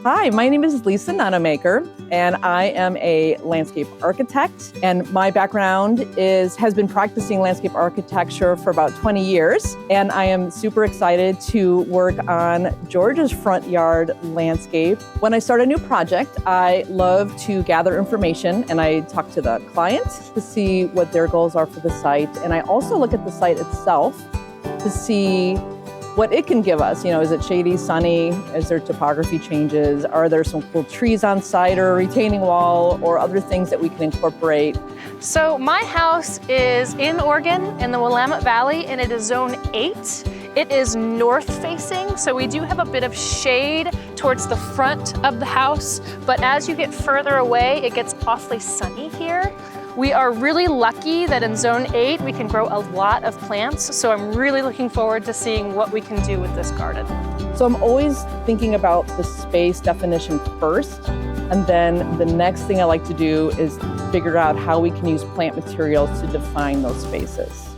Hi, my name is Lisa Nunamaker, and I am a landscape architect. And my background has been practicing landscape architecture for about 20 years. And I am super excited to work on George's front yard landscape. When I start a new project, I love to gather information, and I talk to the client to see what their goals are for the site. And I also look at the site itself to see what it can give us. You know, is it shady, sunny? Is there topography changes? Are there some cool trees on site or a retaining wall or other things that we can incorporate? So my house is in Oregon in the Willamette Valley, and it is zone 8. It is north facing, so we do have a bit of shade towards the front of the house, but as you get further away, it gets awfully sunny here. We are really lucky that in zone 8, we can grow a lot of plants. So I'm really looking forward to seeing what we can do with this garden. So I'm always thinking about the space definition first. And then the next thing I like to do is figure out how we can use plant materials to define those spaces.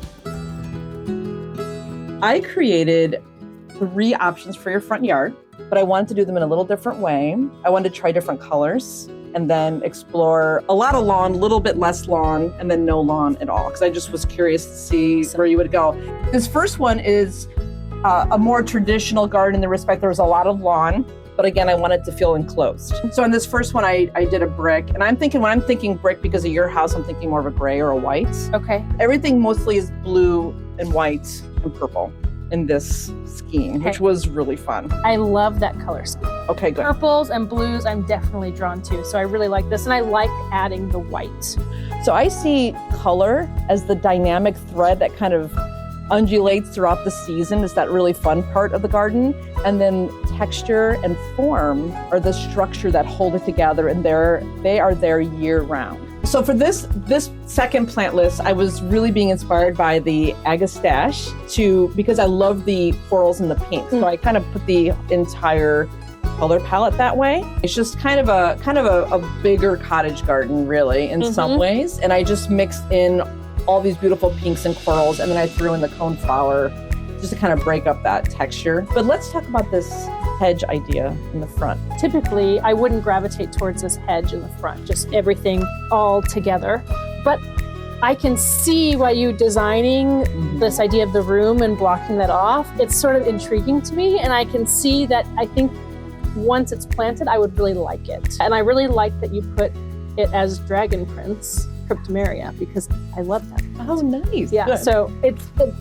I created 3 options for your front yard, but I wanted to do them in a little different way. I wanted to try different colors, and then explore a lot of lawn, a little bit less lawn, and then no lawn at all, because I just was curious to see where you would go. This first one is a more traditional garden in the respect there's a lot of lawn, but again, I want it to feel enclosed. So in this first one, I did a brick, and when I'm thinking brick because of your house, I'm thinking more of a gray or a white. Okay. Everything mostly is blue and white and purple in this scheme, which was really fun. I love that color scheme. Okay, good. Purples and blues I'm definitely drawn to, so I really like this, and I like adding the white. So I see color as the dynamic thread that kind of undulates throughout the season. Is that really fun part of the garden? And then texture and form are the structure that hold it together, and they are there year round. So for this second plant list, I was really being inspired by the agastache because I love the corals and the pink. So I kind of put the entire color palette that way. It's just kind of a bigger cottage garden, really, in some ways. And I just mixed in all these beautiful pinks and corals, and then I threw in the coneflower just to kind of break up that texture. But let's talk about this hedge idea in the front. Typically, I wouldn't gravitate towards this hedge in the front, just everything all together. But I can see why you designing this idea of the room and blocking that off. It's sort of intriguing to me, and I can see that I think once it's planted, I would really like it. And I really like that you put it as dragon prints, cryptomeria, because I love that. Oh, nice. Yeah, good. so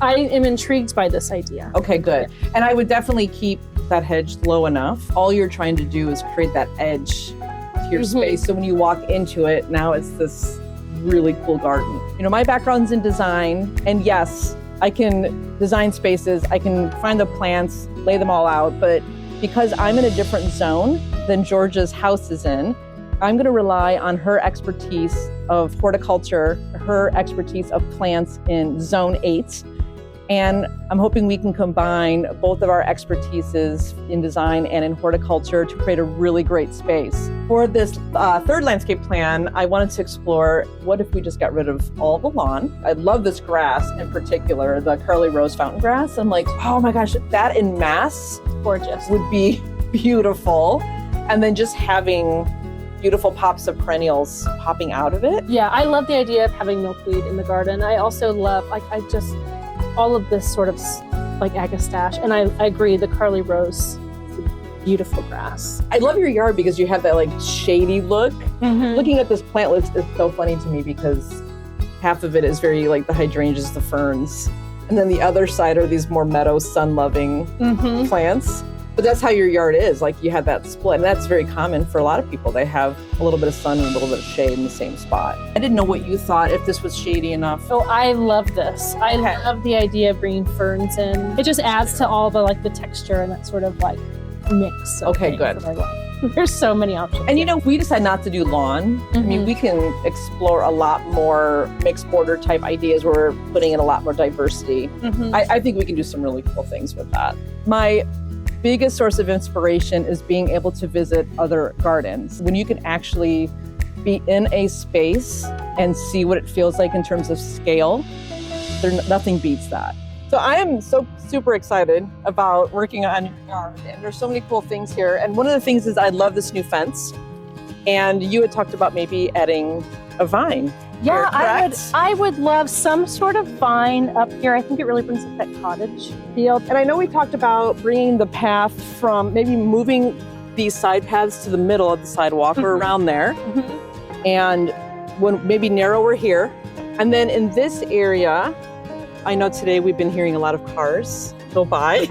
I am intrigued by this idea. Okay, good. And I would definitely keep that hedge low enough. All you're trying to do is create that edge to your space. So when you walk into it, now it's this really cool garden. You know, my background's in design, and yes, I can design spaces, I can find the plants, lay them all out, but because I'm in a different zone than George's house is in, I'm going to rely on her expertise of horticulture, her expertise of plants in zone 8. And I'm hoping we can combine both of our expertises in design and in horticulture to create a really great space. For this third landscape plan, I wanted to explore what if we just got rid of all the lawn. I love this grass in particular, the curly rose fountain grass. I'm like, oh my gosh, that in mass, Gorgeous. would be beautiful. And then just having beautiful pops of perennials popping out of it. Yeah, I love the idea of having milkweed in the garden. I also love, all of this sort of like agastache. And I agree, the curly rose is a beautiful grass. I love your yard because you have that like shady look. Looking at this plant list is so funny to me because half of it is very like the hydrangeas, the ferns. And then the other side are these more meadow, sun-loving plants. But that's how your yard is. Like you have that split. And that's very common for a lot of people. They have a little bit of sun and a little bit of shade in the same spot. I didn't know what you thought, if this was shady enough. Oh, I love this. I love the idea of bringing ferns in. It just adds to all the like the texture and that sort of like mix. Okay, good. That I love. There's so many options. And you know, we decide not to do lawn. I mean, we can explore a lot more mixed border type ideas where we're putting in a lot more diversity. I think we can do some really cool things with that. My biggest source of inspiration is being able to visit other gardens. When you can actually be in a space and see what it feels like in terms of scale, nothing beats that. So I am so super excited about working on your yard, and there's so many cool things here. And one of the things is I love this new fence. And you had talked about maybe adding a vine. Yeah, here, I would love some sort of vine up here. I think it really brings up that cottage feel. And I know we talked about bringing the path from maybe moving these side paths to the middle of the sidewalk or around there, and when maybe narrower here. And then in this area, I know today we've been hearing a lot of cars go by.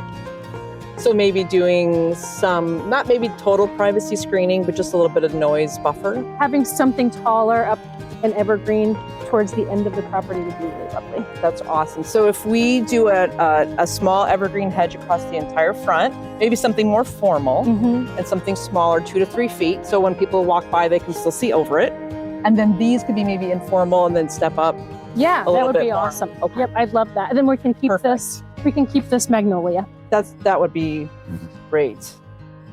So maybe doing some, not maybe total privacy screening, but just a little bit of noise buffer. Having something taller up an evergreen towards the end of the property would be really lovely. That's awesome. So if we do a small evergreen hedge across the entire front, maybe something more formal and something smaller, 2 to 3 feet. So when people walk by, they can still see over it. And then these could be maybe informal and then step up. Yeah, that would be more. awesome. Okay. Yep, I'd love that. And then we can keep this. We can keep this magnolia. That would be great.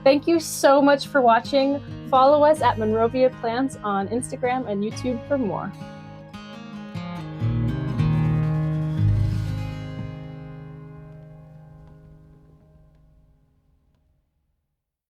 Thank you so much for watching. Follow us at Monrovia Plants on Instagram and YouTube for more.